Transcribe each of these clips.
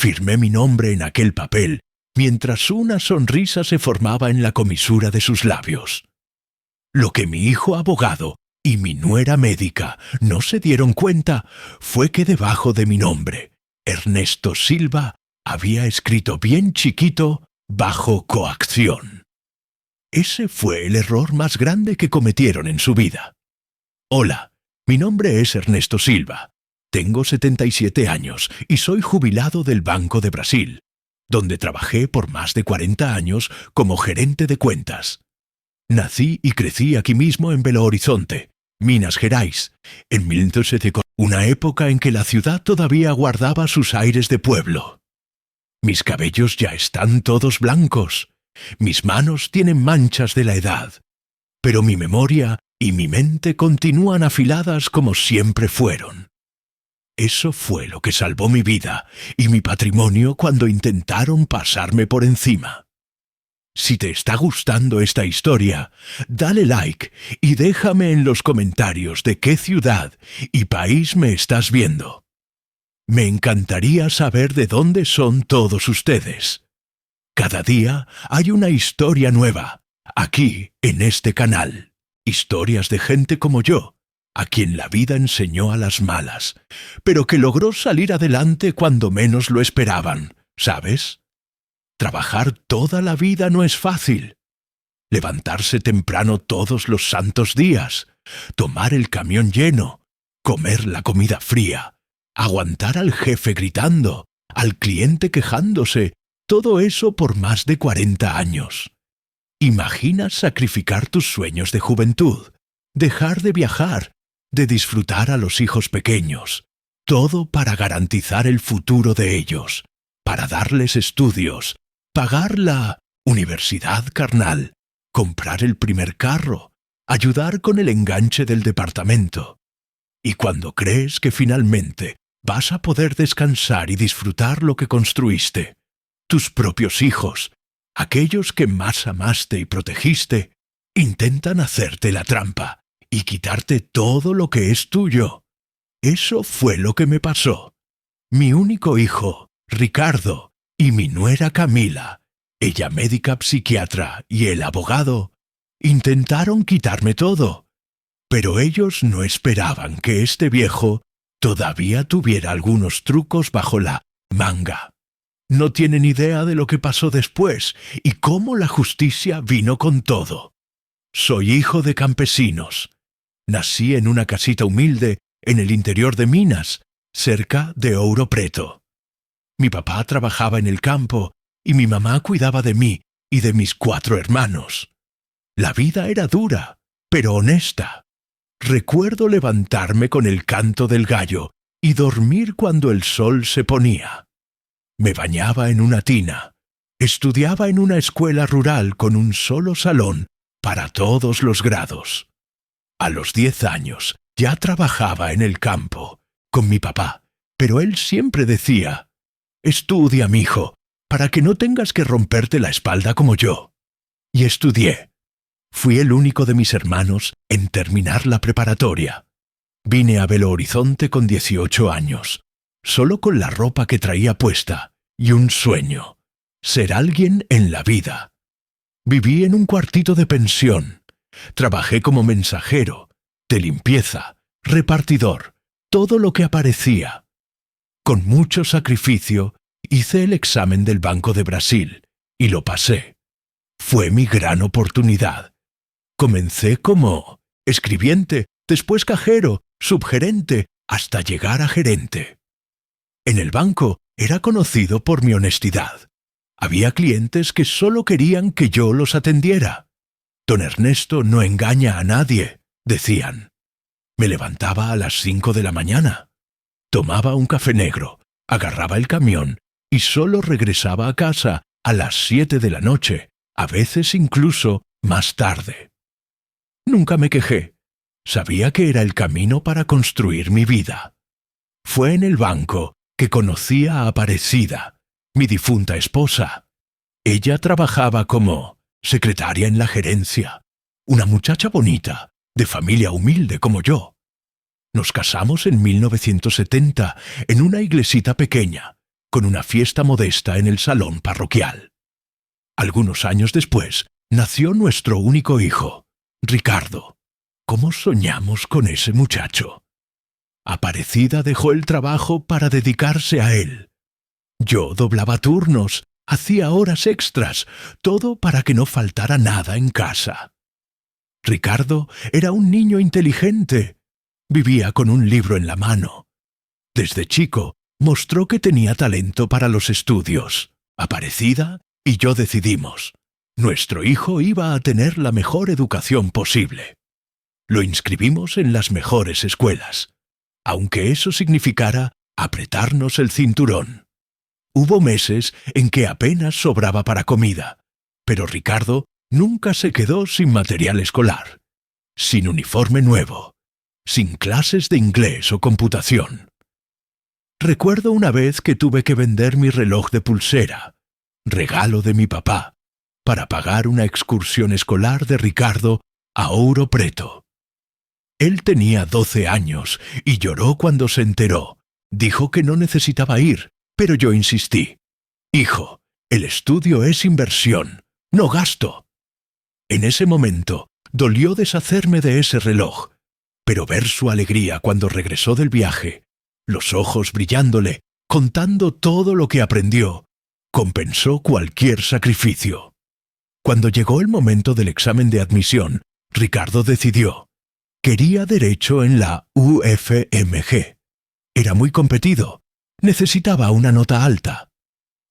Firmé mi nombre en aquel papel, mientras una sonrisa se formaba en la comisura de sus labios. Lo que mi hijo abogado y mi nuera médica no se dieron cuenta fue que debajo de mi nombre, Ernesto Silva, había escrito bien chiquito, bajo coacción. Ese fue el error más grande que cometieron en su vida. Hola, mi nombre es Ernesto Silva. Tengo 77 años y soy jubilado del Banco de Brasil, donde trabajé por más de 40 años como gerente de cuentas. Nací y crecí aquí mismo en Belo Horizonte, Minas Gerais, en 1974, una época en que la ciudad todavía guardaba sus aires de pueblo. Mis cabellos ya están todos blancos, mis manos tienen manchas de la edad, pero mi memoria y mi mente continúan afiladas como siempre fueron. Eso fue lo que salvó mi vida y mi patrimonio cuando intentaron pasarme por encima. Si te está gustando esta historia, dale like y déjame en los comentarios de qué ciudad y país me estás viendo. Me encantaría saber de dónde son todos ustedes. Cada día hay una historia nueva, aquí en este canal. Historias de gente como yo, a quien la vida enseñó a las malas, pero que logró salir adelante cuando menos lo esperaban, ¿sabes? Trabajar toda la vida no es fácil. Levantarse temprano todos los santos días, tomar el camión lleno, comer la comida fría, aguantar al jefe gritando, al cliente quejándose, todo eso por más de 40 años. Imagina sacrificar tus sueños de juventud, dejar de viajar, de disfrutar a los hijos pequeños, todo para garantizar el futuro de ellos, para darles estudios, pagar la universidad carnal, comprar el primer carro, ayudar con el enganche del departamento. Y cuando crees que finalmente vas a poder descansar y disfrutar lo que construiste, tus propios hijos, aquellos que más amaste y protegiste, intentan hacerte la trampa y quitarte todo lo que es tuyo. Eso fue lo que me pasó. Mi único hijo, Ricardo, y mi nuera Camila, ella médica psiquiatra y el abogado, intentaron quitarme todo, pero ellos no esperaban que este viejo todavía tuviera algunos trucos bajo la manga. No tienen idea de lo que pasó después y cómo la justicia vino con todo. Soy hijo de campesinos. Nací en una casita humilde en el interior de Minas, cerca de Ouro Preto. Mi papá trabajaba en el campo y mi mamá cuidaba de mí y de mis 4 hermanos. La vida era dura, pero honesta. Recuerdo levantarme con el canto del gallo y dormir cuando el sol se ponía. Me bañaba en una tina. Estudiaba en una escuela rural con un solo salón para todos los grados. A los 10 años ya trabajaba en el campo, con mi papá, pero él siempre decía: «Estudia, mijo, para que no tengas que romperte la espalda como yo». Y estudié. Fui el único de mis hermanos en terminar la preparatoria. Vine a Belo Horizonte con 18 años, solo con la ropa que traía puesta y un sueño: ser alguien en la vida. Viví en un cuartito de pensión. Trabajé como mensajero, de limpieza, repartidor, todo lo que aparecía. Con mucho sacrificio hice el examen del Banco de Brasil y lo pasé. Fue mi gran oportunidad. Comencé como escribiente, después cajero, subgerente, hasta llegar a gerente. En el banco era conocido por mi honestidad. Había clientes que solo querían que yo los atendiera. «Don Ernesto no engaña a nadie», decían. Me levantaba a las 5 de la mañana. Tomaba un café negro, agarraba el camión y solo regresaba a casa a las 7 de la noche, a veces incluso más tarde. Nunca me quejé. Sabía que era el camino para construir mi vida. Fue en el banco que conocí a Aparecida, mi difunta esposa. Ella trabajaba como secretaria en la gerencia, una muchacha bonita, de familia humilde como yo. Nos casamos en 1970 en una iglesita pequeña, con una fiesta modesta en el salón parroquial. Algunos años después, nació nuestro único hijo, Ricardo. ¿Cómo soñamos con ese muchacho? Aparecida dejó el trabajo para dedicarse a él. Yo doblaba turnos, hacía horas extras, todo para que no faltara nada en casa. Ricardo era un niño inteligente. Vivía con un libro en la mano. Desde chico mostró que tenía talento para los estudios. Aparecida y yo decidimos. Nuestro hijo iba a tener la mejor educación posible. Lo inscribimos en las mejores escuelas, aunque eso significara apretarnos el cinturón. Hubo meses en que apenas sobraba para comida, pero Ricardo nunca se quedó sin material escolar, sin uniforme nuevo, sin clases de inglés o computación. Recuerdo una vez que tuve que vender mi reloj de pulsera, regalo de mi papá, para pagar una excursión escolar de Ricardo a Ouro Preto. Él tenía 12 años y lloró cuando se enteró. Dijo que no necesitaba ir, pero yo insistí. Hijo, el estudio es inversión, no gasto. En ese momento dolió deshacerme de ese reloj, pero ver su alegría cuando regresó del viaje, los ojos brillándole, contando todo lo que aprendió, compensó cualquier sacrificio. Cuando llegó el momento del examen de admisión, Ricardo decidió. Quería derecho en la UFMG. Era muy competido. Necesitaba una nota alta.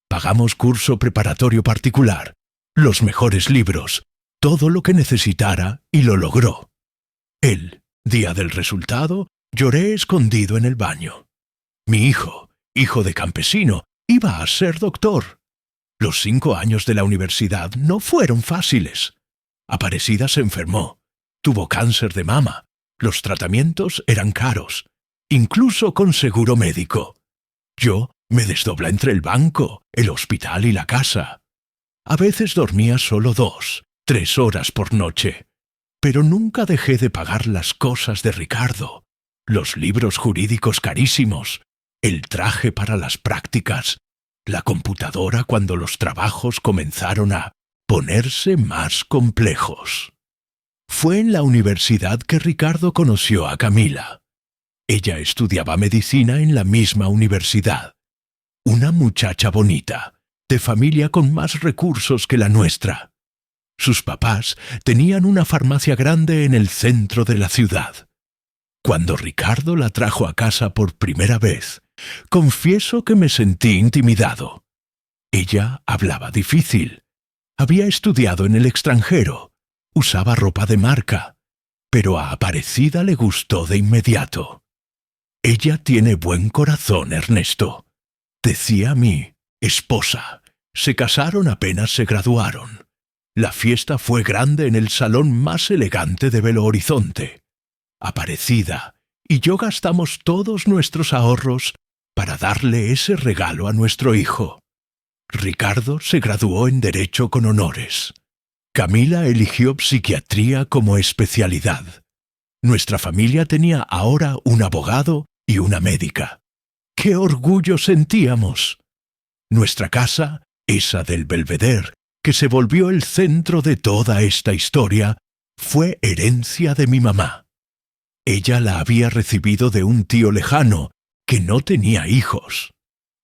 Pagamos curso preparatorio particular, los mejores libros, todo lo que necesitara y lo logró. Él, día del resultado, lloré escondido en el baño. Mi hijo, hijo de campesino, iba a ser doctor. Los 5 años de la universidad no fueron fáciles. Aparecida se enfermó. Tuvo cáncer de mama. Los tratamientos eran caros, incluso con seguro médico. Yo me desdobla entre el banco, el hospital y la casa. A veces dormía solo 2, 3 horas por noche. Pero nunca dejé de pagar las cosas de Ricardo, los libros jurídicos carísimos, el traje para las prácticas, la computadora cuando los trabajos comenzaron a ponerse más complejos. Fue en la universidad que Ricardo conoció a Camila. Ella estudiaba medicina en la misma universidad. Una muchacha bonita, de familia con más recursos que la nuestra. Sus papás tenían una farmacia grande en el centro de la ciudad. Cuando Ricardo la trajo a casa por primera vez, confieso que me sentí intimidado. Ella hablaba difícil. Había estudiado en el extranjero. Usaba ropa de marca, pero a Aparecida le gustó de inmediato. Ella tiene buen corazón, Ernesto, decía mi esposa. Se casaron apenas se graduaron. La fiesta fue grande en el salón más elegante de Belo Horizonte. Aparecida y yo gastamos todos nuestros ahorros para darle ese regalo a nuestro hijo. Ricardo se graduó en Derecho con honores. Camila eligió psiquiatría como especialidad. Nuestra familia tenía ahora un abogado y una médica. ¡Qué orgullo sentíamos! Nuestra casa, esa del Belvedere, que se volvió el centro de toda esta historia, fue herencia de mi mamá. Ella la había recibido de un tío lejano que no tenía hijos.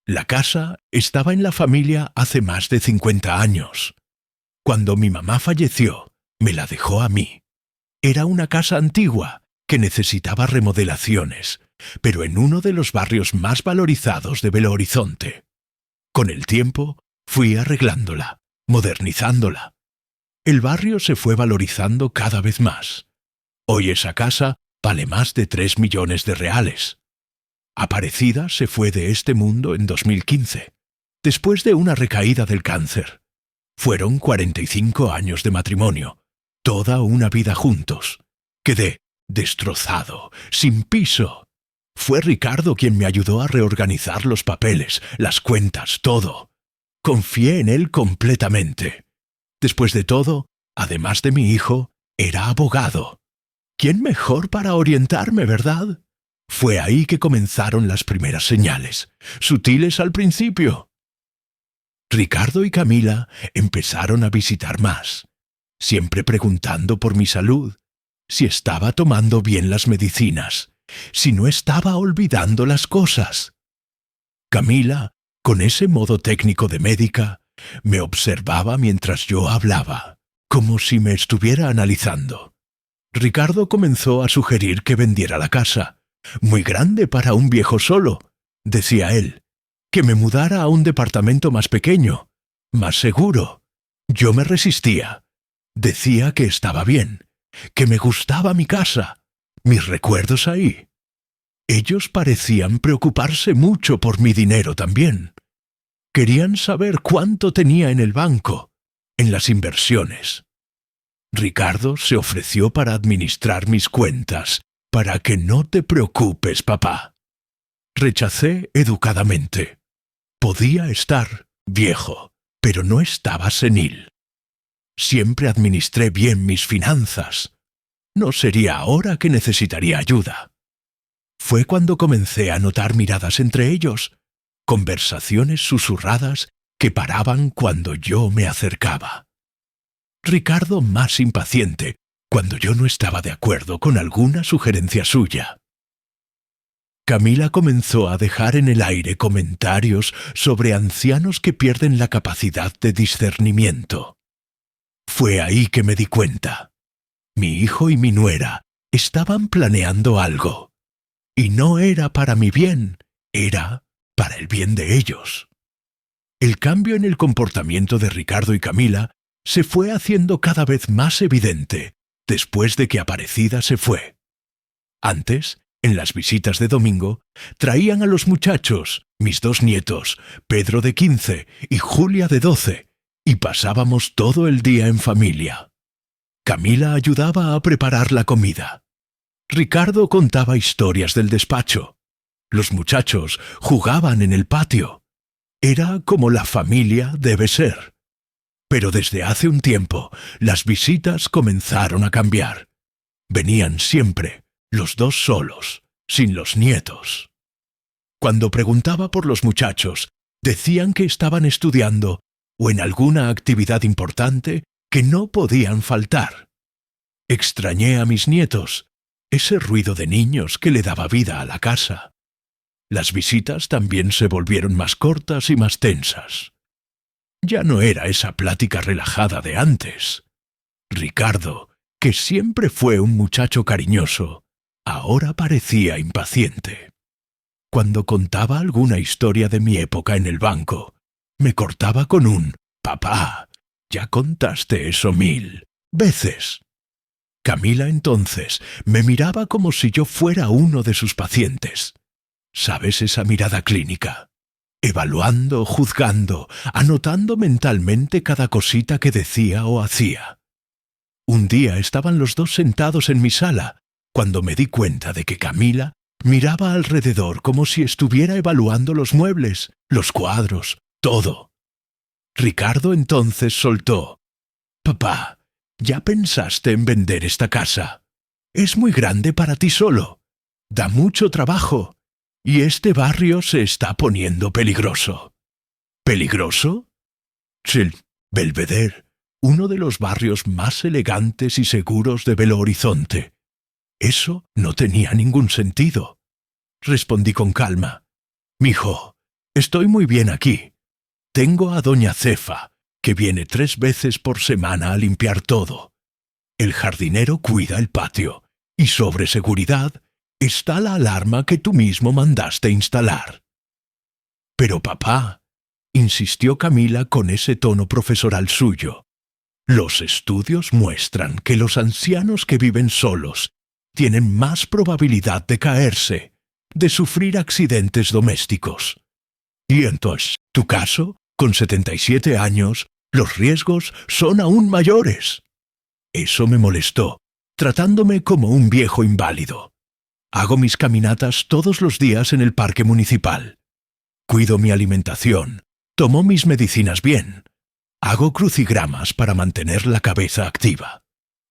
La casa estaba en la familia hace más de 50 años. Cuando mi mamá falleció, me la dejó a mí. Era una casa antigua que necesitaba remodelaciones, pero en uno de los barrios más valorizados de Belo Horizonte. Con el tiempo, fui arreglándola, modernizándola. El barrio se fue valorizando cada vez más. Hoy esa casa vale más de 3 millones de reales. Aparecida se fue de este mundo en 2015, después de una recaída del cáncer. Fueron 45 años de matrimonio, toda una vida juntos. Quedé destrozado, sin piso. Fue Ricardo quien me ayudó a reorganizar los papeles, las cuentas, todo. Confié en él completamente. Después de todo, además de mi hijo, era abogado. ¿Quién mejor para orientarme, verdad? Fue ahí que comenzaron las primeras señales, sutiles al principio. Ricardo y Camila empezaron a visitar más, siempre preguntando por mi salud, si estaba tomando bien las medicinas, si no estaba olvidando las cosas. Camila, con ese modo técnico de médica, me observaba mientras yo hablaba, como si me estuviera analizando. Ricardo comenzó a sugerir que vendiera la casa. Muy grande para un viejo solo, decía él. Que me mudara a un departamento más pequeño, más seguro. Yo me resistía. Decía que estaba bien, que me gustaba mi casa, mis recuerdos ahí. Ellos parecían preocuparse mucho por mi dinero también. Querían saber cuánto tenía en el banco, en las inversiones. Ricardo se ofreció para administrar mis cuentas, para que no te preocupes, papá. Rechacé educadamente. Podía estar viejo, pero no estaba senil. Siempre administré bien mis finanzas. No sería ahora que necesitaría ayuda. Fue cuando comencé a notar miradas entre ellos, conversaciones susurradas que paraban cuando yo me acercaba. Ricardo más impaciente cuando yo no estaba de acuerdo con alguna sugerencia suya. Camila comenzó a dejar en el aire comentarios sobre ancianos que pierden la capacidad de discernimiento. Fue ahí que me di cuenta. Mi hijo y mi nuera estaban planeando algo. Y no era para mi bien, era para el bien de ellos. El cambio en el comportamiento de Ricardo y Camila se fue haciendo cada vez más evidente después de que Aparecida se fue. Antes, en las visitas de domingo, traían a los muchachos, mis 2 nietos, Pedro de 15 y Julia de 12, y pasábamos todo el día en familia. Camila ayudaba a preparar la comida. Ricardo contaba historias del despacho. Los muchachos jugaban en el patio. Era como la familia debe ser. Pero desde hace un tiempo, las visitas comenzaron a cambiar. Venían siempre, los 2 solos, sin los nietos. Cuando preguntaba por los muchachos, decían que estaban estudiando o en alguna actividad importante que no podían faltar. Extrañé a mis nietos, ese ruido de niños que le daba vida a la casa. Las visitas también se volvieron más cortas y más tensas. Ya no era esa plática relajada de antes. Ricardo, que siempre fue un muchacho cariñoso, ahora parecía impaciente. Cuando contaba alguna historia de mi época en el banco, me cortaba con un «Papá, ya contaste eso 1000 veces». Camila entonces me miraba como si yo fuera uno de sus pacientes. ¿Sabes esa mirada clínica? Evaluando, juzgando, anotando mentalmente cada cosita que decía o hacía. Un día estaban los 2 sentados en mi sala, cuando me di cuenta de que Camila miraba alrededor como si estuviera evaluando los muebles, los cuadros, todo. Ricardo entonces soltó: «Papá, ¿ya pensaste en vender esta casa? Es muy grande para ti solo. Da mucho trabajo. Y este barrio se está poniendo peligroso». ¿Peligroso? El Belvedere, uno de los barrios más elegantes y seguros de Belo Horizonte. Eso no tenía ningún sentido. Respondí con calma: «Mijo, estoy muy bien aquí. Tengo a doña Cefa, que viene 3 veces por semana a limpiar todo. El jardinero cuida el patio, y sobre seguridad está la alarma que tú mismo mandaste instalar». «Pero papá», insistió Camila con ese tono profesoral suyo, «los estudios muestran que los ancianos que viven solos tienen más probabilidad de caerse, de sufrir accidentes domésticos. Y entonces, tu caso, con 77 años, los riesgos son aún mayores». Eso me molestó, tratándome como un viejo inválido. Hago mis caminatas todos los días en el parque municipal. Cuido mi alimentación, tomo mis medicinas bien. Hago crucigramas para mantener la cabeza activa.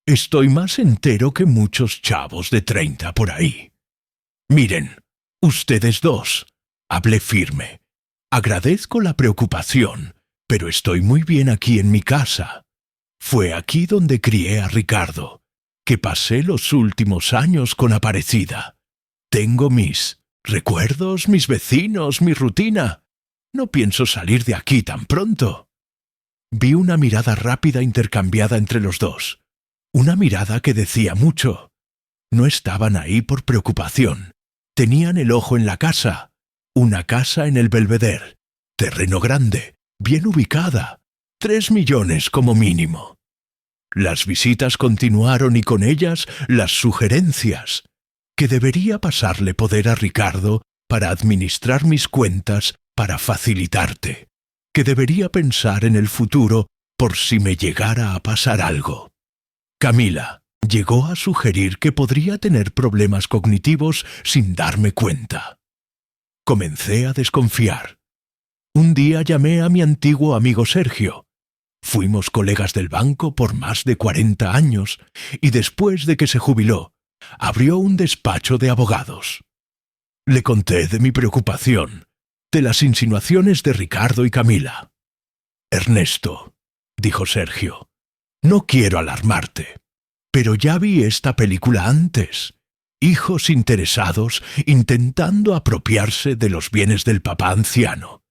Estoy más entero que muchos chavos de 30 por ahí. Miren, ustedes dos, hablé firme. Agradezco la preocupación, pero estoy muy bien aquí en mi casa. Fue aquí donde crié a Ricardo, que pasé los últimos años con Aparecida. Tengo mis recuerdos, mis vecinos, mi rutina. No pienso salir de aquí tan pronto. Vi una mirada rápida intercambiada entre los dos. Una mirada que decía mucho. No estaban ahí por preocupación. Tenían el ojo en la casa. Una casa en el Belvedere. Terreno grande, bien ubicada. 3 millones como mínimo. Las visitas continuaron y con ellas las sugerencias. Que debería pasarle poder a Ricardo para administrar mis cuentas para facilitarte. Que debería pensar en el futuro por si me llegara a pasar algo. Camila llegó a sugerir que podría tener problemas cognitivos sin darme cuenta. Comencé a desconfiar. Un día llamé a mi antiguo amigo Sergio. Fuimos colegas del banco por más de 40 años y después de que se jubiló, abrió un despacho de abogados. Le conté de mi preocupación, de las insinuaciones de Ricardo y Camila. «Ernesto», dijo Sergio, «no quiero alarmarte, pero ya vi esta película antes. Hijos interesados intentando apropiarse de los bienes del papá anciano.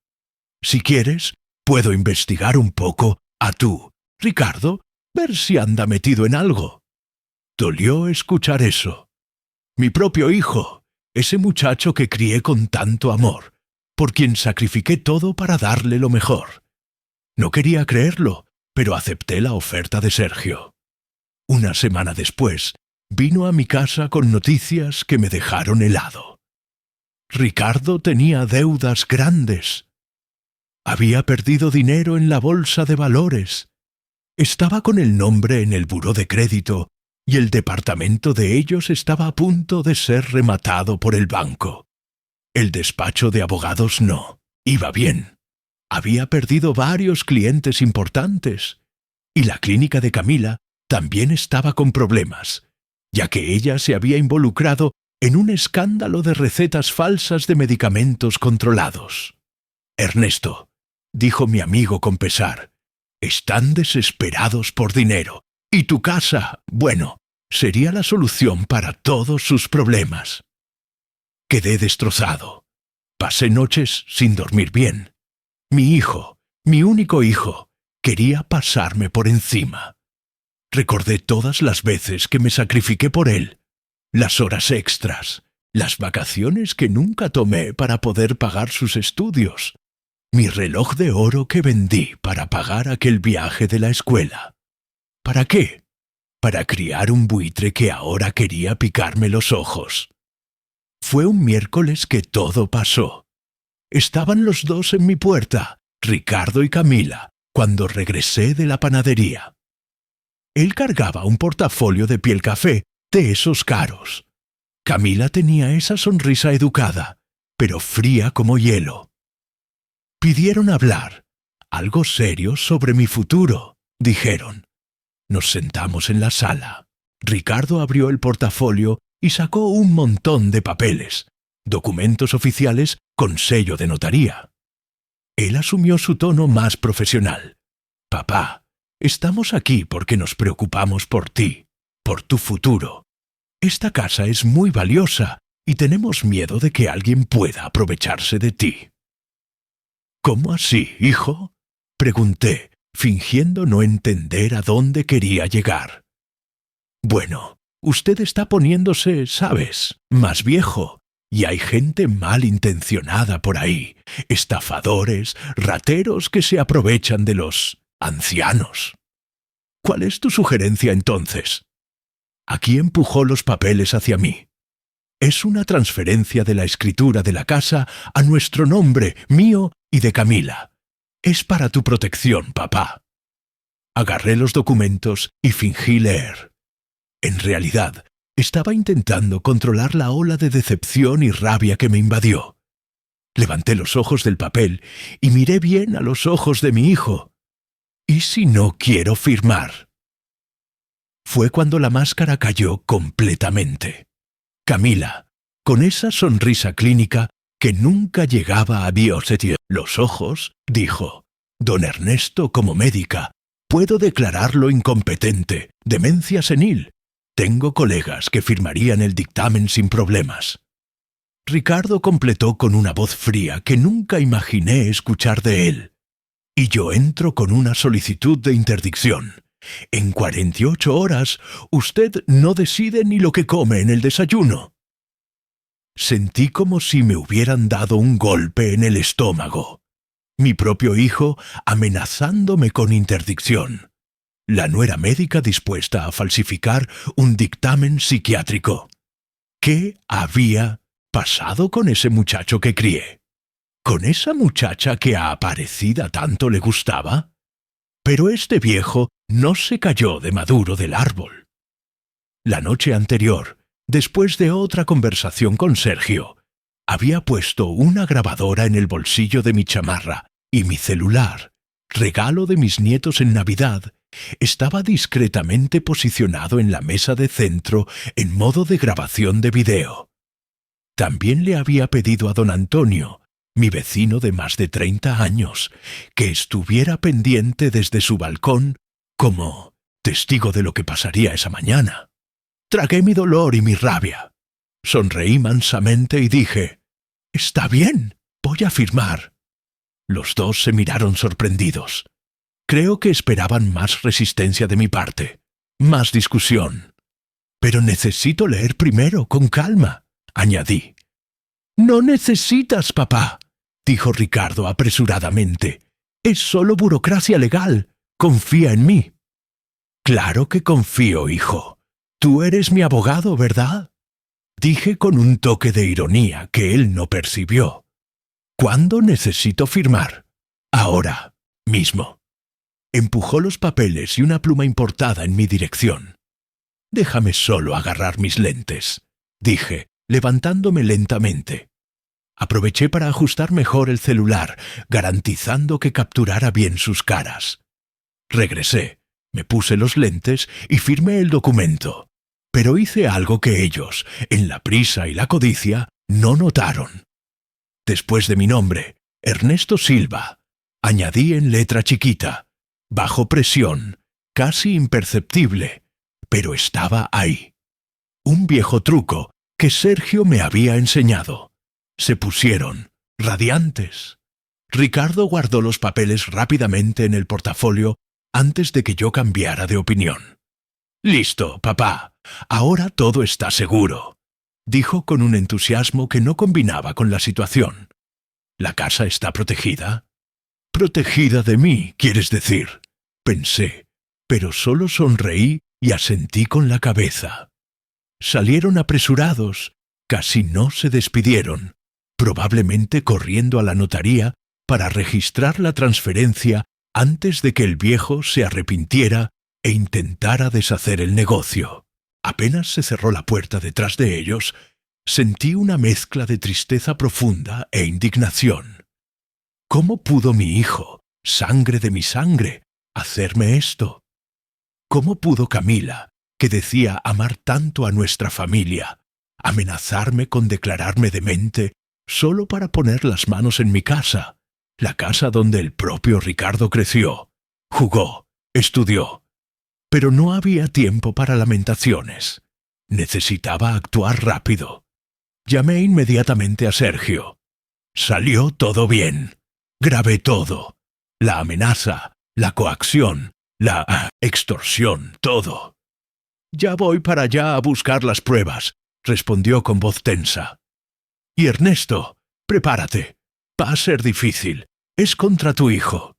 Si quieres, puedo investigar un poco a tú, Ricardo, ver si anda metido en algo». Dolió escuchar eso. Mi propio hijo, ese muchacho que crié con tanto amor, por quien sacrifiqué todo para darle lo mejor. No quería creerlo, pero acepté la oferta de Sergio. Una semana después, vino a mi casa con noticias que me dejaron helado. Ricardo tenía deudas grandes. Había perdido dinero en la bolsa de valores. Estaba con el nombre en el buró de crédito y el departamento de ellos estaba a punto de ser rematado por el banco. El despacho de abogados no. Iba bien. Había perdido varios clientes importantes. Y la clínica de Camila también estaba con problemas, ya que ella se había involucrado en un escándalo de recetas falsas de medicamentos controlados. «Ernesto», dijo mi amigo con pesar, «están desesperados por dinero, y tu casa, bueno, sería la solución para todos sus problemas». Quedé destrozado. Pasé noches sin dormir bien. Mi hijo, mi único hijo, quería pasarme por encima. Recordé todas las veces que me sacrifiqué por él, las horas extras, las vacaciones que nunca tomé para poder pagar sus estudios, mi reloj de oro que vendí para pagar aquel viaje de la escuela. ¿Para qué? Para criar un buitre que ahora quería picarme los ojos. Fue un miércoles que todo pasó. Estaban los dos en mi puerta, Ricardo y Camila, cuando regresé de la panadería. Él cargaba un portafolio de piel café, de esos caros. Camila tenía esa sonrisa educada, pero fría como hielo. Pidieron hablar, algo serio sobre mi futuro, dijeron. Nos sentamos en la sala. Ricardo abrió el portafolio y sacó un montón de papeles, documentos oficiales con sello de notaría. Él asumió su tono más profesional. «Papá, estamos aquí porque nos preocupamos por ti, por tu futuro. Esta casa es muy valiosa y tenemos miedo de que alguien pueda aprovecharse de ti». «¿Cómo así, hijo?», pregunté, fingiendo no entender a dónde quería llegar. «Bueno, usted está poniéndose, ¿sabes?, más viejo, y hay gente malintencionada por ahí, estafadores, rateros que se aprovechan de los ancianos. ¿Cuál es tu sugerencia entonces?». Aquí empujó los papeles hacia mí. «Es una transferencia de la escritura de la casa a nuestro nombre, mío y de Camila. Es para tu protección, papá». Agarré los documentos y fingí leer. En realidad, estaba intentando controlar la ola de decepción y rabia que me invadió. Levanté los ojos del papel y miré bien a los ojos de mi hijo. ¿Y si no quiero firmar? Fue cuando la máscara cayó completamente. Camila, con esa sonrisa clínica que nunca llegaba a biosetiar los ojos, dijo: «Don Ernesto, como médica, puedo declararlo incompetente, demencia senil. Tengo colegas que firmarían el dictamen sin problemas». Ricardo completó con una voz fría que nunca imaginé escuchar de él: «Y yo entro con una solicitud de interdicción. En 48 horas usted no decide ni lo que come en el desayuno». Sentí como si me hubieran dado un golpe en el estómago. Mi propio hijo amenazándome con interdicción. La nuera médica dispuesta a falsificar un dictamen psiquiátrico. ¿Qué había pasado con ese muchacho que crié? ¿Con esa muchacha que a Aparecida tanto le gustaba? Pero este viejo no se cayó de maduro del árbol. La noche anterior, después de otra conversación con Sergio, había puesto una grabadora en el bolsillo de mi chamarra y mi celular, regalo de mis nietos en Navidad, estaba discretamente posicionado en la mesa de centro en modo de grabación de video. También le había pedido a don Antonio, mi vecino de más de 30 años, que estuviera pendiente desde su balcón como testigo de lo que pasaría esa mañana. Tragué mi dolor y mi rabia. Sonreí mansamente y dije: «Está bien, voy a firmar». Los dos se miraron sorprendidos. Creo que esperaban más resistencia de mi parte, más discusión. «Pero necesito leer primero, con calma», añadí. «No necesitas, papá», dijo Ricardo apresuradamente. «Es solo burocracia legal. Confía en mí». «Claro que confío, hijo. Tú eres mi abogado, ¿verdad?», dije con un toque de ironía que él no percibió. «¿Cuándo necesito firmar?» «Ahora mismo». Empujó los papeles y una pluma importada en mi dirección. «Déjame solo agarrar mis lentes», dije, levantándome lentamente. Aproveché para ajustar mejor el celular, garantizando que capturara bien sus caras. Regresé, me puse los lentes y firmé el documento. Pero hice algo que ellos, en la prisa y la codicia, no notaron. Después de mi nombre, Ernesto Silva, añadí en letra chiquita, bajo presión, casi imperceptible, pero estaba ahí. Un viejo truco que Sergio me había enseñado. Se pusieron radiantes. Ricardo guardó los papeles rápidamente en el portafolio antes de que yo cambiara de opinión. «Listo, papá. Ahora todo está seguro», dijo con un entusiasmo que no combinaba con la situación. «¿La casa está protegida?» «Protegida de mí, quieres decir», pensé, pero solo sonreí y asentí con la cabeza. Salieron apresurados, casi no se despidieron, probablemente corriendo a la notaría para registrar la transferencia antes de que el viejo se arrepintiera e intentara deshacer el negocio. Apenas se cerró la puerta detrás de ellos, sentí una mezcla de tristeza profunda e indignación. ¿Cómo pudo mi hijo, sangre de mi sangre, hacerme esto? ¿Cómo pudo Camila, que decía amar tanto a nuestra familia, amenazarme con declararme demente solo para poner las manos en mi casa, la casa donde el propio Ricardo creció, jugó, estudió? Pero no había tiempo para lamentaciones. Necesitaba actuar rápido. Llamé inmediatamente a Sergio. Salió todo bien. Grabé todo. La amenaza, la coacción, la extorsión, todo. «Ya voy para allá a buscar las pruebas», respondió con voz tensa. «Y Ernesto, prepárate. Va a ser difícil. Es contra tu hijo».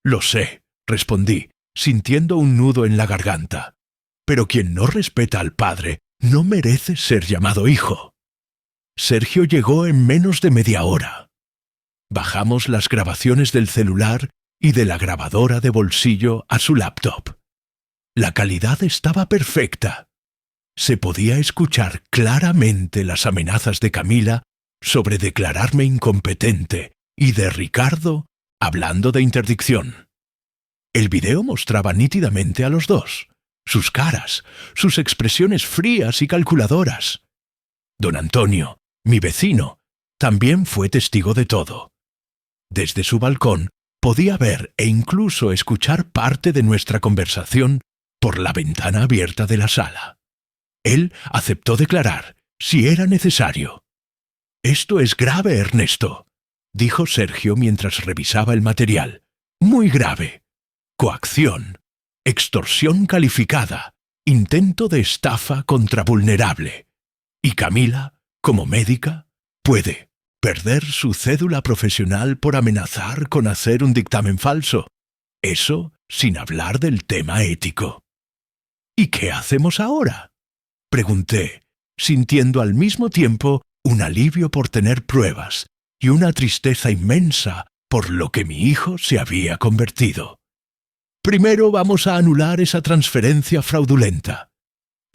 «Lo sé», respondí, sintiendo un nudo en la garganta. «Pero quien no respeta al padre no merece ser llamado hijo». Sergio llegó en menos de media hora. Bajamos las grabaciones del celular y de la grabadora de bolsillo a su laptop. La calidad estaba perfecta. Se podía escuchar claramente las amenazas de Camila sobre declararme incompetente y de Ricardo hablando de interdicción. El video mostraba nítidamente a los dos, sus caras, sus expresiones frías y calculadoras. Don Antonio, mi vecino, también fue testigo de todo. Desde su balcón podía ver e incluso escuchar parte de nuestra conversación por la ventana abierta de la sala. Él aceptó declarar, si era necesario. «Esto es grave, Ernesto», dijo Sergio mientras revisaba el material. «Muy grave. Coacción, extorsión calificada, intento de estafa contra vulnerable. Y Camila, como médica, puede perder su cédula profesional por amenazar con hacer un dictamen falso. Eso sin hablar del tema ético». «¿Y qué hacemos ahora?», pregunté, sintiendo al mismo tiempo un alivio por tener pruebas y una tristeza inmensa por lo que mi hijo se había convertido. «Primero vamos a anular esa transferencia fraudulenta.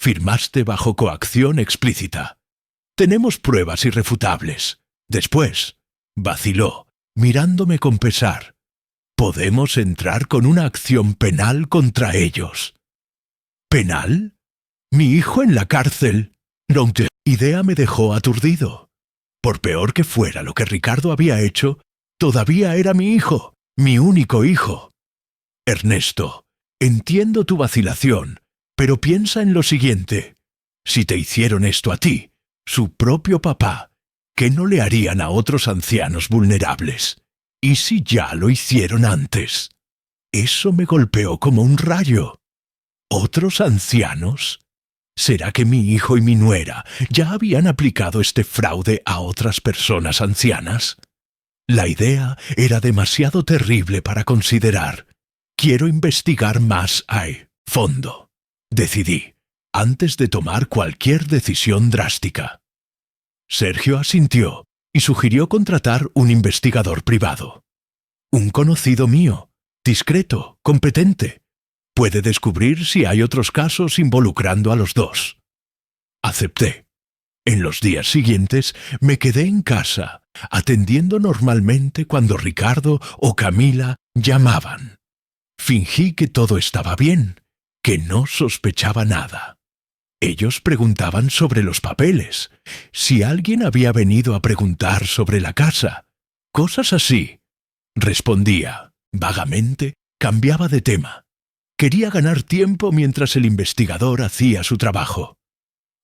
Firmaste bajo coacción explícita. Tenemos pruebas irrefutables. Después», vaciló, mirándome con pesar, «podemos entrar con una acción penal contra ellos». «¿Penal? ¿Mi hijo en la cárcel?» La idea me dejó aturdido. Por peor que fuera lo que Ricardo había hecho, todavía era mi hijo, mi único hijo. «Ernesto, entiendo tu vacilación, pero piensa en lo siguiente. Si te hicieron esto a ti, su propio papá, ¿qué no le harían a otros ancianos vulnerables? ¿Y si ya lo hicieron antes?» Eso me golpeó como un rayo. ¿Otros ancianos? ¿Será que mi hijo y mi nuera ya habían aplicado este fraude a otras personas ancianas? La idea era demasiado terrible para considerar. «Quiero investigar más a fondo», decidí, antes de tomar cualquier decisión drástica. Sergio asintió y sugirió contratar un investigador privado. «Un conocido mío, discreto, competente. Puede descubrir si hay otros casos involucrando a los dos». Acepté. En los días siguientes me quedé en casa, atendiendo normalmente cuando Ricardo o Camila llamaban. Fingí que todo estaba bien, que no sospechaba nada. Ellos preguntaban sobre los papeles, si alguien había venido a preguntar sobre la casa, cosas así. Respondía, vagamente, cambiaba de tema. Quería ganar tiempo mientras el investigador hacía su trabajo.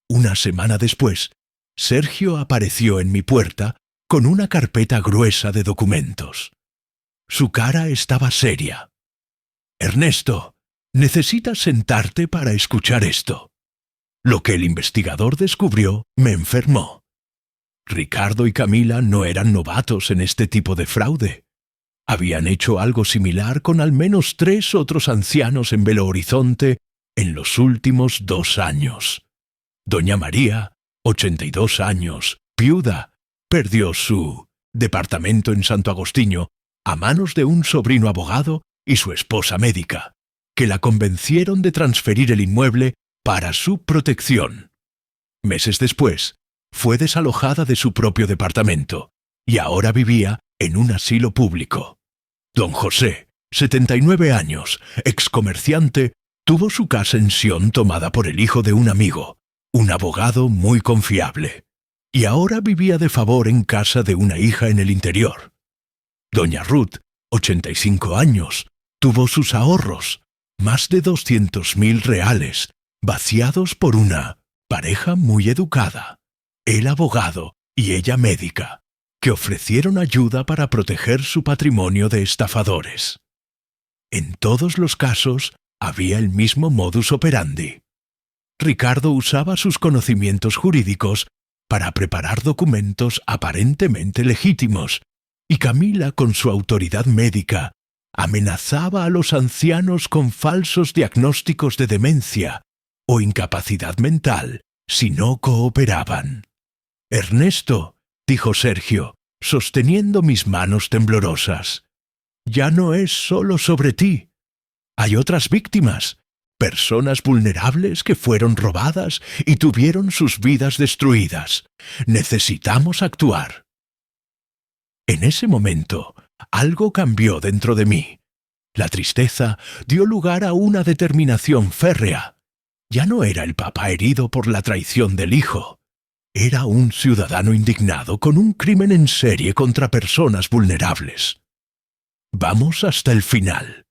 Una semana después, Sergio apareció en mi puerta con una carpeta gruesa de documentos. Su cara estaba seria. «Ernesto, necesitas sentarte para escuchar esto». Lo que el investigador descubrió me enfermó. Ricardo y Camila no eran novatos en este tipo de fraude. Habían hecho algo similar con al menos 3 otros ancianos en Belo Horizonte en los últimos 2 años. Doña María, 82 años, viuda, perdió su departamento en Santo Agostinho a manos de un sobrino abogado y su esposa médica, que la convencieron de transferir el inmueble para su protección. Meses después, fue desalojada de su propio departamento y ahora vivía en un asilo público. Don José, 79 años, excomerciante, tuvo su casa en Sion tomada por el hijo de un amigo, un abogado muy confiable, y ahora vivía de favor en casa de una hija en el interior. Doña Ruth, 85 años, tuvo sus ahorros, más de 200.000 reales, vaciados por una pareja muy educada, él abogado y ella médica, que ofrecieron ayuda para proteger su patrimonio de estafadores. En todos los casos había el mismo modus operandi. Ricardo usaba sus conocimientos jurídicos para preparar documentos aparentemente legítimos, y Camila, con su autoridad médica, amenazaba a los ancianos con falsos diagnósticos de demencia o incapacidad mental si no cooperaban. «Ernesto», dijo Sergio, sosteniendo mis manos temblorosas, «ya no es solo sobre ti. Hay otras víctimas, personas vulnerables que fueron robadas y tuvieron sus vidas destruidas. Necesitamos actuar». En ese momento, algo cambió dentro de mí. La tristeza dio lugar a una determinación férrea. Ya no era el papá herido por la traición del hijo. Era un ciudadano indignado con un crimen en serie contra personas vulnerables. Vamos hasta el final.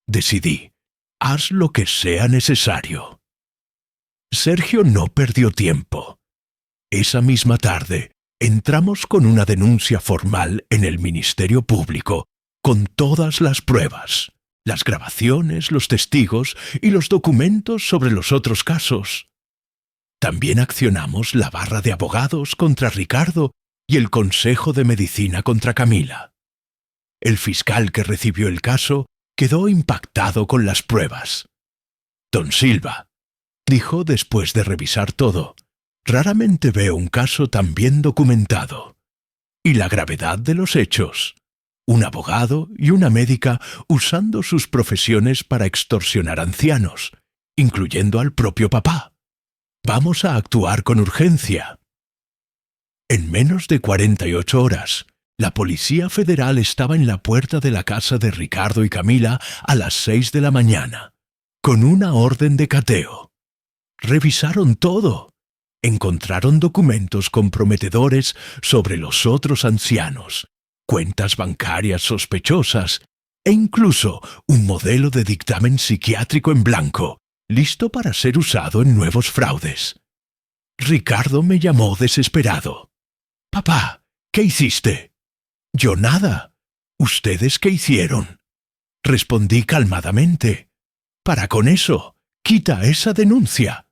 Decidí. Haz lo que sea necesario. Sergio no perdió tiempo. Esa misma tarde, entramos con una denuncia formal en el Ministerio Público, con todas las pruebas, las grabaciones, los testigos y los documentos sobre los otros casos. También accionamos la barra de abogados contra Ricardo y el Consejo de Medicina contra Camila. El fiscal que recibió el caso quedó impactado con las pruebas. Don Silva, dijo después de revisar todo, raramente veo un caso tan bien documentado. Y la gravedad de los hechos. Un abogado y una médica usando sus profesiones para extorsionar ancianos, incluyendo al propio papá. Vamos a actuar con urgencia. En menos de 48 horas, la Policía Federal estaba en la puerta de la casa de Ricardo y Camila a las 6 de la mañana, con una orden de cateo. Revisaron todo. Encontraron documentos comprometedores sobre los otros ancianos, cuentas bancarias sospechosas e incluso un modelo de dictamen psiquiátrico en blanco, listo para ser usado en nuevos fraudes. Ricardo me llamó desesperado. «Papá, ¿qué hiciste?» «Yo nada. ¿Ustedes qué hicieron?» Respondí calmadamente. «Para con eso. Quita esa denuncia».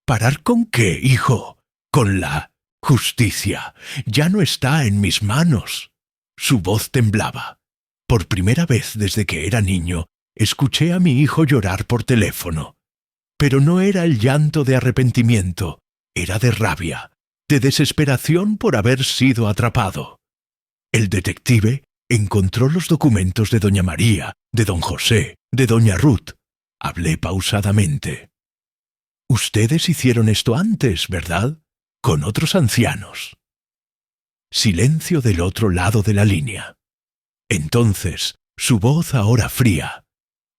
«¿Parar con qué, hijo?» «Con la justicia. Ya no está en mis manos». Su voz temblaba. Por primera vez desde que era niño, escuché a mi hijo llorar por teléfono. Pero no era el llanto de arrepentimiento, era de rabia, de desesperación por haber sido atrapado. El detective encontró los documentos de doña María, de don José, de doña Ruth. Hablé pausadamente. «Ustedes hicieron esto antes, ¿verdad? Con otros ancianos». Silencio del otro lado de la línea. Entonces, su voz ahora fría.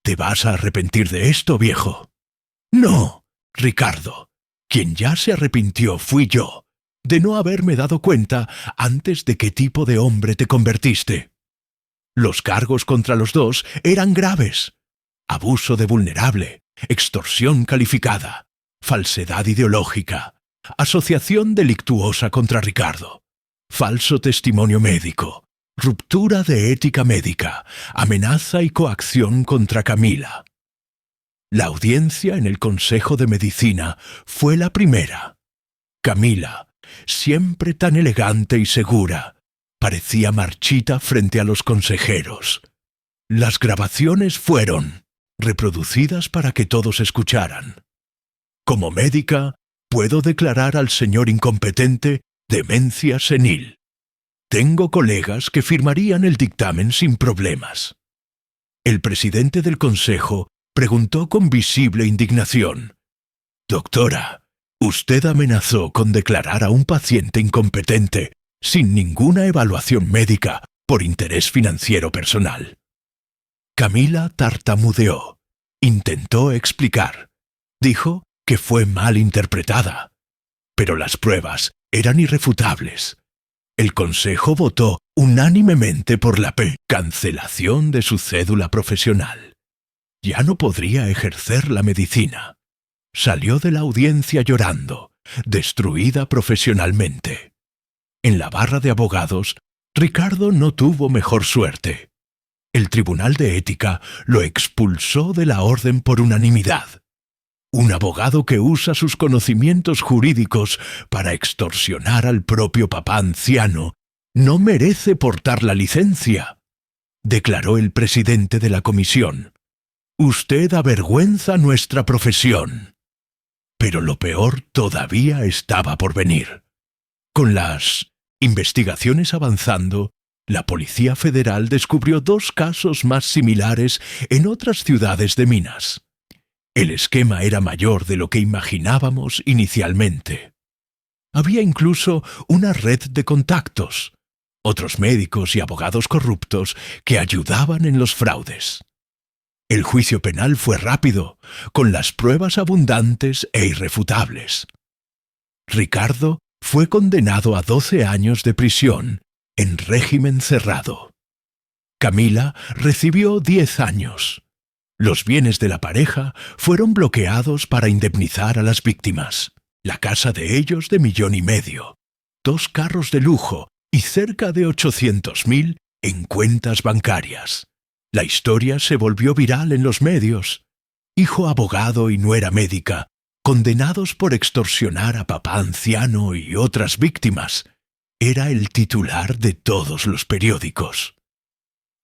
«¿Te vas a arrepentir de esto, viejo?» «No, Ricardo. Quien ya se arrepintió fui yo, de no haberme dado cuenta antes de qué tipo de hombre te convertiste. Los cargos contra los dos eran graves. Abuso de vulnerable, extorsión calificada, falsedad ideológica, asociación delictuosa contra Ricardo, falso testimonio médico, ruptura de ética médica, amenaza y coacción contra Camila. La audiencia en el Consejo de Medicina fue la primera. Camila, siempre tan elegante y segura, parecía marchita frente a los consejeros. Las grabaciones fueron reproducidas para que todos escucharan. Como médica, puedo declarar al señor incompetente demencia senil. Tengo colegas que firmarían el dictamen sin problemas. El presidente del consejo preguntó con visible indignación. «Doctora, usted amenazó con declarar a un paciente incompetente sin ninguna evaluación médica por interés financiero personal». Camila tartamudeó. Intentó explicar. Dijo que fue mal interpretada. Pero las pruebas eran irrefutables. El consejo votó unánimemente por la cancelación de su cédula profesional. Ya no podría ejercer la medicina. Salió de la audiencia llorando, destruida profesionalmente. En la barra de abogados, Ricardo no tuvo mejor suerte. El Tribunal de Ética lo expulsó de la orden por unanimidad. Un abogado que usa sus conocimientos jurídicos para extorsionar al propio papá anciano no merece portar la licencia, declaró el presidente de la comisión. Usted avergüenza nuestra profesión. Pero lo peor todavía estaba por venir. Con las investigaciones avanzando, la Policía Federal descubrió 2 casos más similares en otras ciudades de Minas. El esquema era mayor de lo que imaginábamos inicialmente. Había incluso una red de contactos, otros médicos y abogados corruptos que ayudaban en los fraudes. El juicio penal fue rápido, con las pruebas abundantes e irrefutables. Ricardo fue condenado a 12 años de prisión en régimen cerrado. Camila recibió 10 años. Los bienes de la pareja fueron bloqueados para indemnizar a las víctimas. La casa de ellos de 1,5 millones, 2 carros de lujo y cerca de 800.000 en cuentas bancarias. La historia se volvió viral en los medios. Hijo abogado y nuera médica, condenados por extorsionar a papá anciano y otras víctimas, era el titular de todos los periódicos.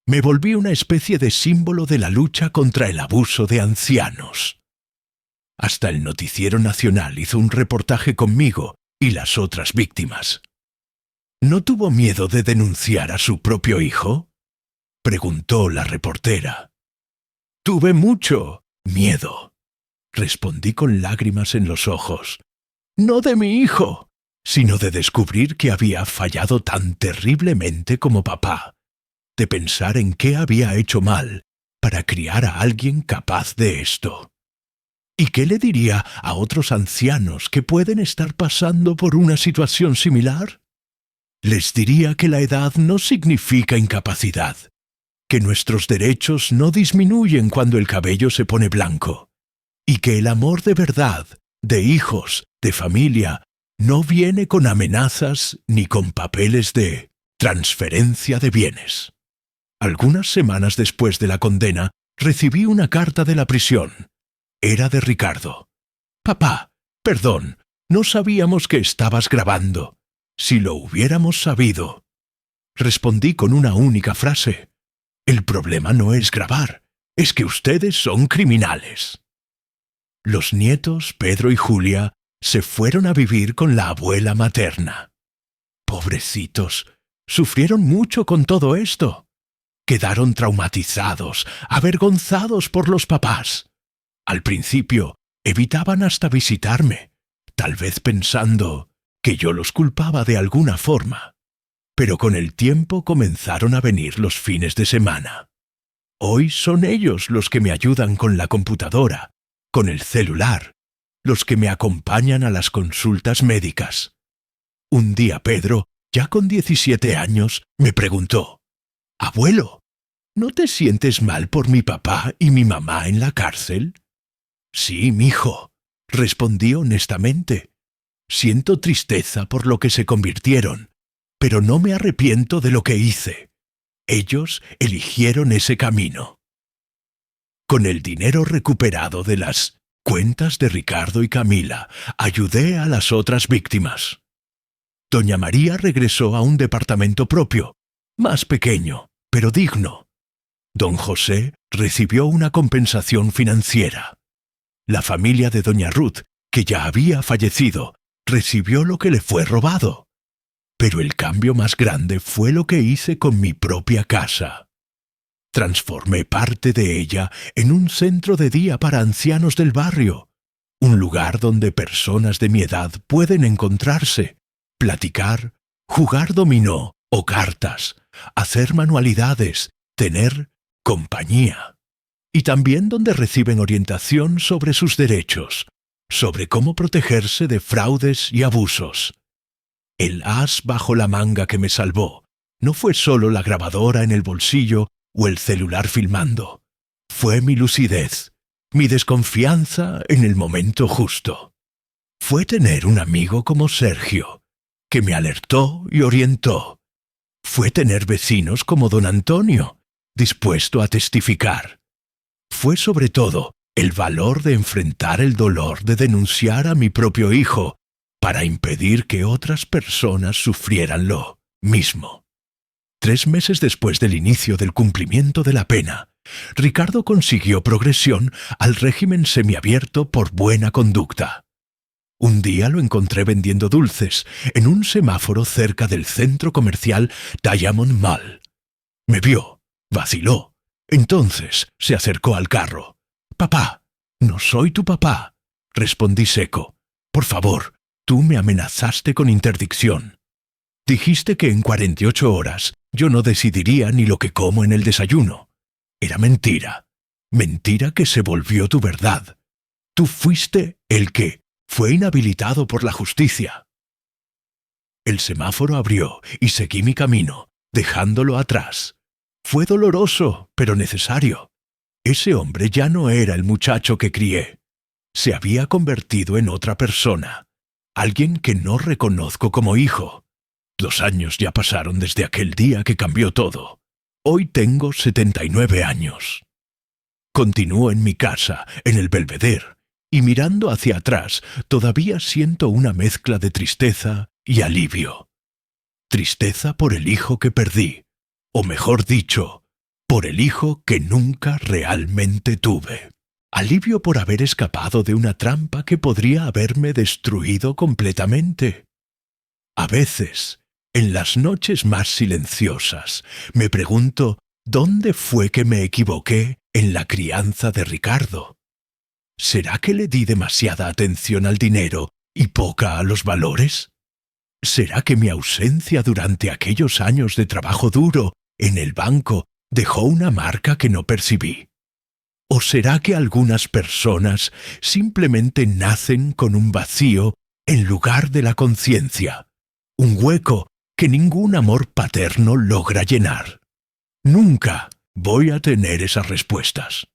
Me volví una especie de símbolo de la lucha contra el abuso de ancianos. Hasta el Noticiero Nacional hizo un reportaje conmigo y las otras víctimas. ¿No tuvo miedo de denunciar a su propio hijo?, preguntó la reportera. Tuve mucho miedo, respondí con lágrimas en los ojos. No de mi hijo, sino de descubrir que había fallado tan terriblemente como papá, de pensar en qué había hecho mal para criar a alguien capaz de esto. ¿Y qué le diría a otros ancianos que pueden estar pasando por una situación similar? Les diría que la edad no significa incapacidad, que nuestros derechos no disminuyen cuando el cabello se pone blanco, y que el amor de verdad, de hijos, de familia, no viene con amenazas ni con papeles de transferencia de bienes. Algunas semanas después de la condena, recibí una carta de la prisión. Era de Ricardo. Papá, perdón, no sabíamos que estabas grabando. Si lo hubiéramos sabido. Respondí con una única frase. El problema no es grabar, es que ustedes son criminales. Los nietos, Pedro y Julia, se fueron a vivir con la abuela materna. Pobrecitos, sufrieron mucho con todo esto. Quedaron traumatizados, avergonzados por los papás. Al principio, evitaban hasta visitarme, tal vez pensando que yo los culpaba de alguna forma. Pero con el tiempo comenzaron a venir los fines de semana. Hoy son ellos los que me ayudan con la computadora, con el celular, los que me acompañan a las consultas médicas. Un día Pedro, ya con 17 años, me preguntó: «Abuelo, ¿no te sientes mal por mi papá y mi mamá en la cárcel?» «Sí, mijo», respondí honestamente. «Siento tristeza por lo que se convirtieron, pero no me arrepiento de lo que hice. Ellos eligieron ese camino». Con el dinero recuperado de las cuentas de Ricardo y Camila, ayudé a las otras víctimas. Doña María regresó a un departamento propio, más pequeño, pero digno. Don José recibió una compensación financiera. La familia de doña Ruth, que ya había fallecido, recibió lo que le fue robado. Pero el cambio más grande fue lo que hice con mi propia casa. Transformé parte de ella en un centro de día para ancianos del barrio, un lugar donde personas de mi edad pueden encontrarse, platicar, jugar dominó o cartas, hacer manualidades, tener compañía. Y también donde reciben orientación sobre sus derechos, sobre cómo protegerse de fraudes y abusos. El as bajo la manga que me salvó no fue solo la grabadora en el bolsillo o el celular filmando. Fue mi lucidez, mi desconfianza en el momento justo. Fue tener un amigo como Sergio, que me alertó y orientó. Fue tener vecinos como don Antonio, dispuesto a testificar. Fue sobre todo el valor de enfrentar el dolor de denunciar a mi propio hijo para impedir que otras personas sufrieran lo mismo. 3 meses después del inicio del cumplimiento de la pena, Ricardo consiguió progresión al régimen semiabierto por buena conducta. Un día lo encontré vendiendo dulces en un semáforo cerca del centro comercial Diamond Mall. Me vio, vaciló. Entonces se acercó al carro. «Papá, no soy tu papá», respondí seco. «Por favor, tú me amenazaste con interdicción. Dijiste que en 48 horas yo no decidiría ni lo que como en el desayuno. Era mentira. Mentira que se volvió tu verdad. Tú fuiste el que fue inhabilitado por la justicia». El semáforo abrió y seguí mi camino, dejándolo atrás. Fue doloroso, pero necesario. Ese hombre ya no era el muchacho que crié. Se había convertido en otra persona, alguien que no reconozco como hijo. 2 años ya pasaron desde aquel día que cambió todo. Hoy tengo 79 años. Continúo en mi casa, en el Belvedere, y mirando hacia atrás todavía siento una mezcla de tristeza y alivio. Tristeza por el hijo que perdí, o mejor dicho, por el hijo que nunca realmente tuve. Alivio por haber escapado de una trampa que podría haberme destruido completamente. A veces, en las noches más silenciosas, me pregunto dónde fue que me equivoqué en la crianza de Ricardo. ¿Será que le di demasiada atención al dinero y poca a los valores? ¿Será que mi ausencia durante aquellos años de trabajo duro en el banco dejó una marca que no percibí? ¿O será que algunas personas simplemente nacen con un vacío en lugar de la conciencia, un hueco que ningún amor paterno logra llenar? Nunca voy a tener esas respuestas.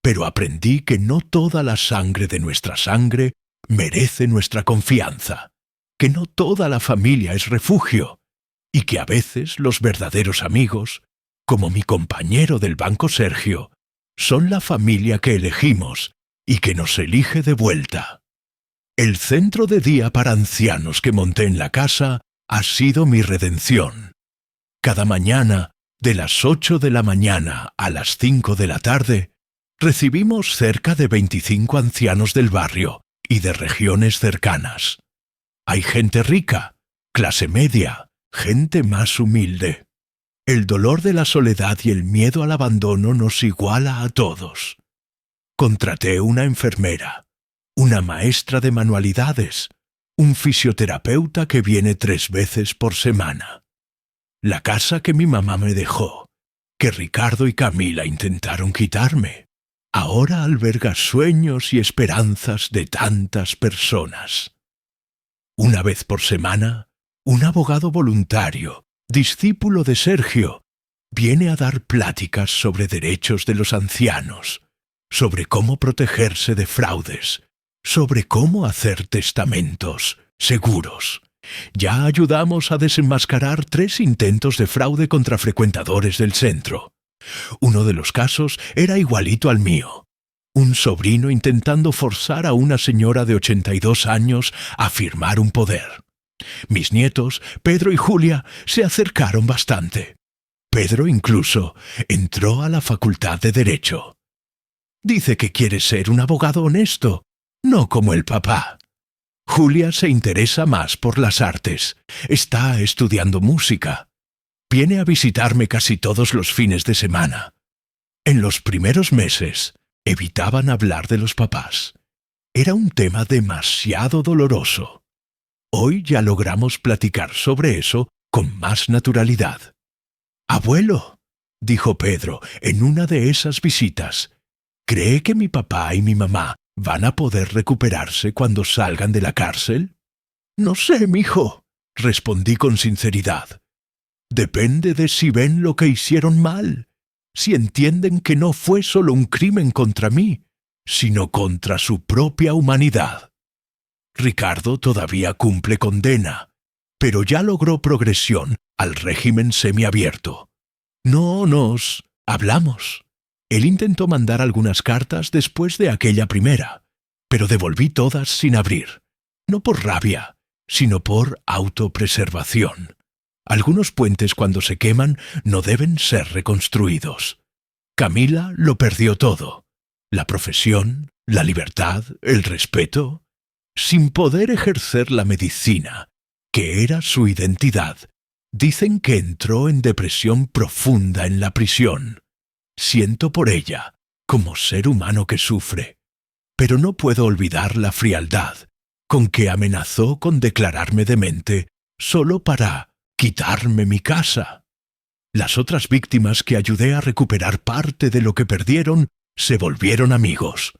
Pero aprendí que no toda la sangre de nuestra sangre merece nuestra confianza, que no toda la familia es refugio, y que a veces los verdaderos amigos, como mi compañero del banco Sergio, son la familia que elegimos y que nos elige de vuelta. El centro de día para ancianos que monté en la casa ha sido mi redención. Cada mañana, de las 8 de la mañana a las 5 de la tarde, recibimos cerca de 25 ancianos del barrio y de regiones cercanas. Hay gente rica, clase media, gente más humilde. El dolor de la soledad y el miedo al abandono nos iguala a todos. Contraté una enfermera, una maestra de manualidades, un fisioterapeuta que viene 3 veces por semana. La casa que mi mamá me dejó, que Ricardo y Camila intentaron quitarme, ahora alberga sueños y esperanzas de tantas personas. Una vez por semana, un abogado voluntario, discípulo de Sergio, viene a dar pláticas sobre derechos de los ancianos, sobre cómo protegerse de fraudes, sobre cómo hacer testamentos seguros. Ya ayudamos a desenmascarar 3 intentos de fraude contra frecuentadores del centro. Uno de los casos era igualito al mío. Un sobrino intentando forzar a una señora de 82 años a firmar un poder. Mis nietos, Pedro y Julia, se acercaron bastante. Pedro incluso entró a la Facultad de Derecho. Dice que quiere ser un abogado honesto, no como el papá. Julia se interesa más por las artes. Está estudiando música. Viene a visitarme casi todos los fines de semana. En los primeros meses, evitaban hablar de los papás. Era un tema demasiado doloroso. Hoy ya logramos platicar sobre eso con más naturalidad. «Abuelo», dijo Pedro en una de esas visitas, «¿cree que mi papá y mi mamá van a poder recuperarse cuando salgan de la cárcel?» «No sé, mijo», respondí con sinceridad. «Depende de si ven lo que hicieron mal, si entienden que no fue solo un crimen contra mí, sino contra su propia humanidad. Ricardo todavía cumple condena, pero ya logró progresión al régimen semiabierto. No nos hablamos. Él intentó mandar algunas cartas después de aquella primera, pero devolví todas sin abrir, no por rabia, sino por autopreservación. Algunos puentes cuando se queman no deben ser reconstruidos. Camila lo perdió todo, la profesión, la libertad, el respeto. Sin poder ejercer la medicina, que era su identidad, dicen que entró en depresión profunda en la prisión. Siento por ella, como ser humano que sufre, pero no puedo olvidar la frialdad con que amenazó con declararme demente solo para quitarme mi casa. Las otras víctimas que ayudé a recuperar parte de lo que perdieron se volvieron amigos.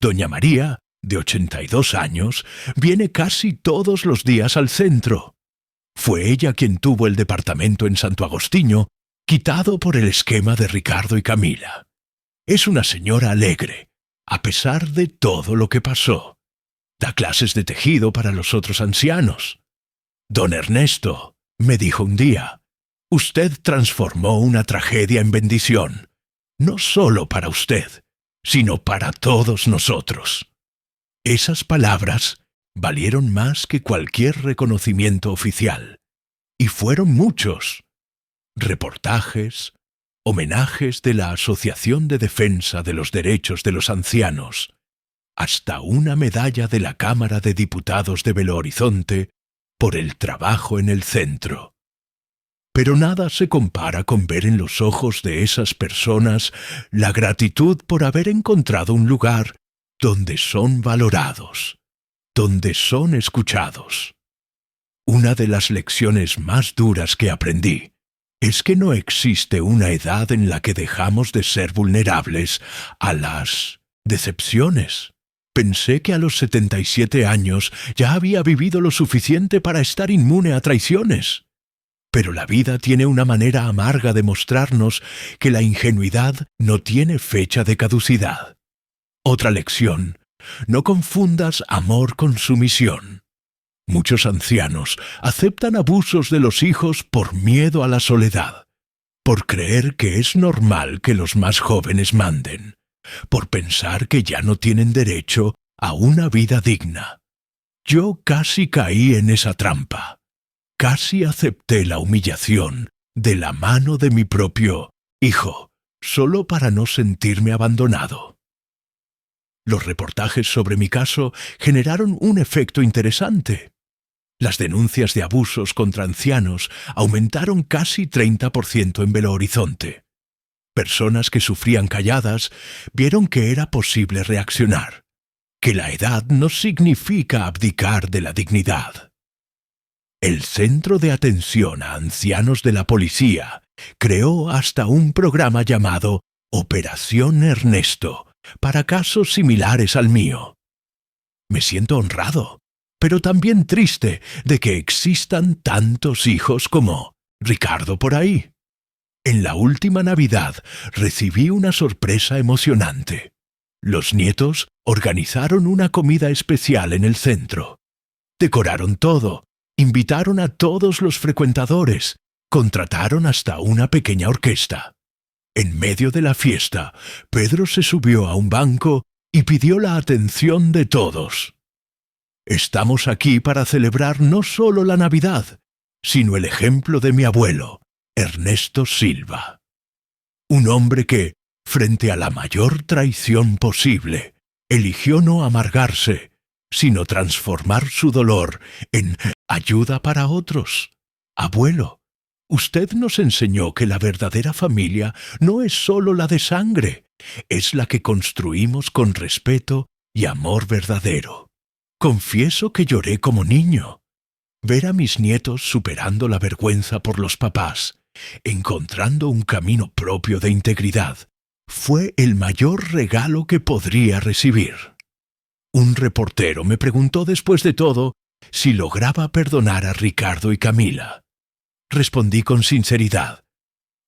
Doña María, de 82 años, viene casi todos los días al centro. Fue ella quien tuvo el departamento en Santo Agostinho, quitado por el esquema de Ricardo y Camila. Es una señora alegre, a pesar de todo lo que pasó. Da clases de tejido para los otros ancianos. Don Ernesto, me dijo un día, usted transformó una tragedia en bendición, no solo para usted, sino para todos nosotros. Esas palabras valieron más que cualquier reconocimiento oficial, y fueron muchos. Reportajes, homenajes de la Asociación de Defensa de los Derechos de los Ancianos, hasta una medalla de la Cámara de Diputados de Belo Horizonte por el trabajo en el centro. Pero nada se compara con ver en los ojos de esas personas la gratitud por haber encontrado un lugar donde son valorados, donde son escuchados. Una de las lecciones más duras que aprendí es que no existe una edad en la que dejamos de ser vulnerables a las decepciones. Pensé que a los 77 años ya había vivido lo suficiente para estar inmune a traiciones. Pero la vida tiene una manera amarga de mostrarnos que la ingenuidad no tiene fecha de caducidad. Otra lección: no confundas amor con sumisión. Muchos ancianos aceptan abusos de los hijos por miedo a la soledad, por creer que es normal que los más jóvenes manden, por pensar que ya no tienen derecho a una vida digna. Yo casi caí en esa trampa. Casi acepté la humillación de la mano de mi propio hijo, solo para no sentirme abandonado. Los reportajes sobre mi caso generaron un efecto interesante. Las denuncias de abusos contra ancianos aumentaron casi 30% en Belo Horizonte. Personas que sufrían calladas vieron que era posible reaccionar, que la edad no significa abdicar de la dignidad. El Centro de Atención a Ancianos de la Policía creó hasta un programa llamado Operación Ernesto para casos similares al mío. Me siento honrado, pero también triste de que existan tantos hijos como Ricardo por ahí. En la última Navidad recibí una sorpresa emocionante. Los nietos organizaron una comida especial en el centro. Decoraron todo, invitaron a todos los frecuentadores, contrataron hasta una pequeña orquesta. En medio de la fiesta, Pedro se subió a un banco y pidió la atención de todos. Estamos aquí para celebrar no solo la Navidad, sino el ejemplo de mi abuelo, Ernesto Silva. Un hombre que, frente a la mayor traición posible, eligió no amargarse, sino transformar su dolor en ayuda para otros. Abuelo, usted nos enseñó que la verdadera familia no es solo la de sangre, es la que construimos con respeto y amor verdadero. Confieso que lloré como niño. Ver a mis nietos superando la vergüenza por los papás, encontrando un camino propio de integridad, fue el mayor regalo que podría recibir. Un reportero me preguntó después de todo si lograba perdonar a Ricardo y Camila. Respondí con sinceridad: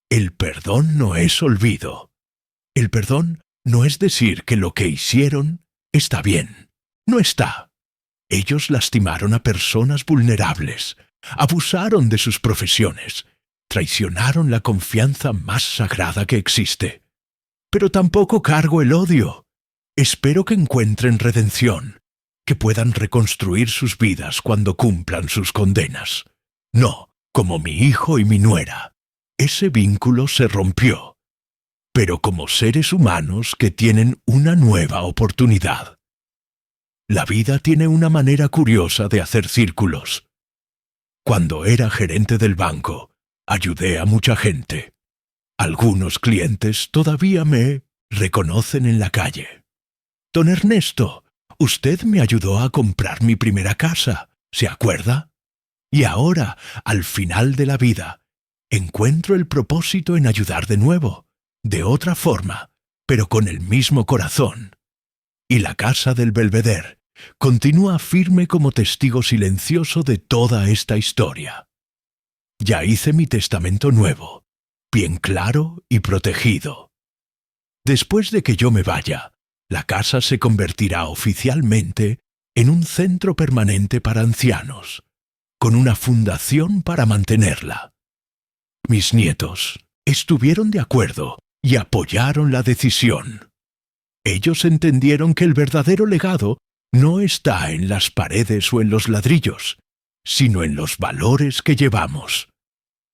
el perdón no es olvido. El perdón no es decir que lo que hicieron está bien. No está. Ellos lastimaron a personas vulnerables, abusaron de sus profesiones, traicionaron la confianza más sagrada que existe. Pero tampoco cargo el odio. Espero que encuentren redención, que puedan reconstruir sus vidas cuando cumplan sus condenas. No, como mi hijo y mi nuera. Ese vínculo se rompió, pero como seres humanos que tienen una nueva oportunidad. La vida tiene una manera curiosa de hacer círculos. Cuando era gerente del banco, ayudé a mucha gente. Algunos clientes todavía me reconocen en la calle. Don Ernesto, usted me ayudó a comprar mi primera casa, ¿se acuerda? Y ahora, al final de la vida, encuentro el propósito en ayudar de nuevo, de otra forma, pero con el mismo corazón. Y la Casa del Belvedere continúa firme como testigo silencioso de toda esta historia. Ya hice mi testamento nuevo, bien claro y protegido. Después de que yo me vaya, la casa se convertirá oficialmente en un centro permanente para ancianos, con una fundación para mantenerla. Mis nietos estuvieron de acuerdo y apoyaron la decisión. Ellos entendieron que el verdadero legado no está en las paredes o en los ladrillos, sino en los valores que llevamos.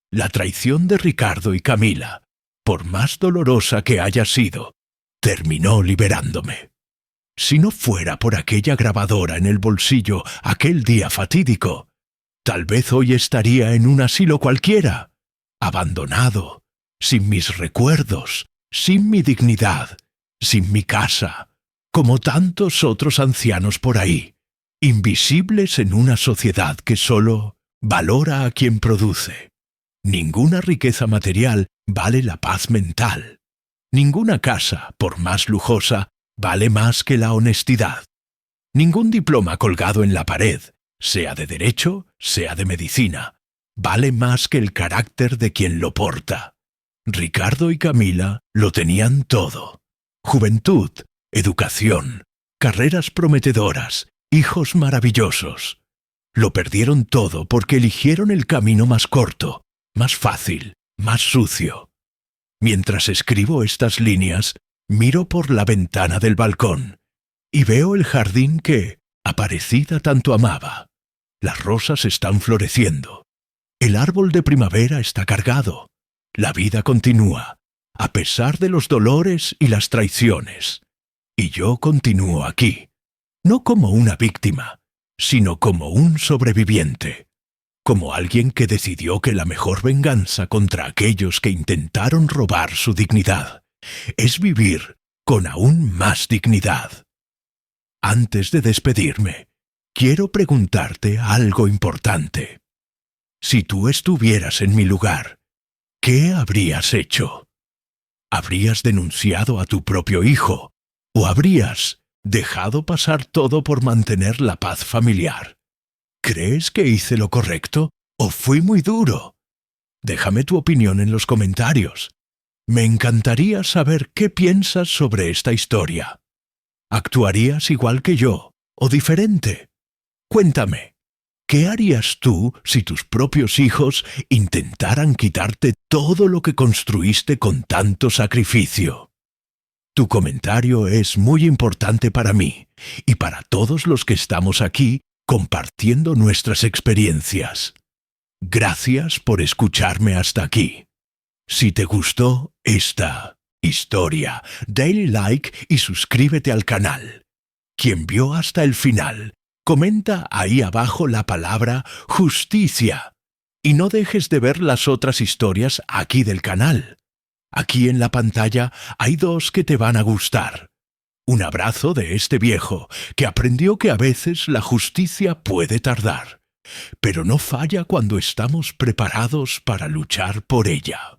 La traición de Ricardo y Camila, por más dolorosa que haya sido, terminó liberándome. Si no fuera por aquella grabadora en el bolsillo aquel día fatídico, tal vez hoy estaría en un asilo cualquiera, abandonado, sin mis recuerdos, sin mi dignidad, sin mi casa, como tantos otros ancianos por ahí, invisibles en una sociedad que solo valora a quien produce. Ninguna riqueza material vale la paz mental. Ninguna casa, por más lujosa, vale más que la honestidad. Ningún diploma colgado en la pared, sea de derecho, sea de medicina, vale más que el carácter de quien lo porta. Ricardo y Camila lo tenían todo. Juventud, educación, carreras prometedoras, hijos maravillosos. Lo perdieron todo porque eligieron el camino más corto, más fácil, más sucio. Mientras escribo estas líneas, miro por la ventana del balcón y veo el jardín que Aparecida tanto amaba. Las rosas están floreciendo. El árbol de primavera está cargado. La vida continúa, a pesar de los dolores y las traiciones. Y yo continúo aquí, no como una víctima, sino como un sobreviviente, como alguien que decidió que la mejor venganza contra aquellos que intentaron robar su dignidad es vivir con aún más dignidad. Antes de despedirme, quiero preguntarte algo importante. Si tú estuvieras en mi lugar, ¿qué habrías hecho? ¿Habrías denunciado a tu propio hijo o habrías dejado pasar todo por mantener la paz familiar? ¿Crees que hice lo correcto o fui muy duro? Déjame tu opinión en los comentarios. Me encantaría saber qué piensas sobre esta historia. ¿Actuarías igual que yo o diferente? Cuéntame, ¿qué harías tú si tus propios hijos intentaran quitarte todo lo que construiste con tanto sacrificio? Tu comentario es muy importante para mí y para todos los que estamos aquí compartiendo nuestras experiencias. Gracias por escucharme hasta aquí. Si te gustó esta historia, dale like y suscríbete al canal. Quien vio hasta el final, comenta ahí abajo la palabra justicia. Y no dejes de ver las otras historias aquí del canal. Aquí en la pantalla hay dos que te van a gustar. Un abrazo de este viejo que aprendió que a veces la justicia puede tardar, pero no falla cuando estamos preparados para luchar por ella.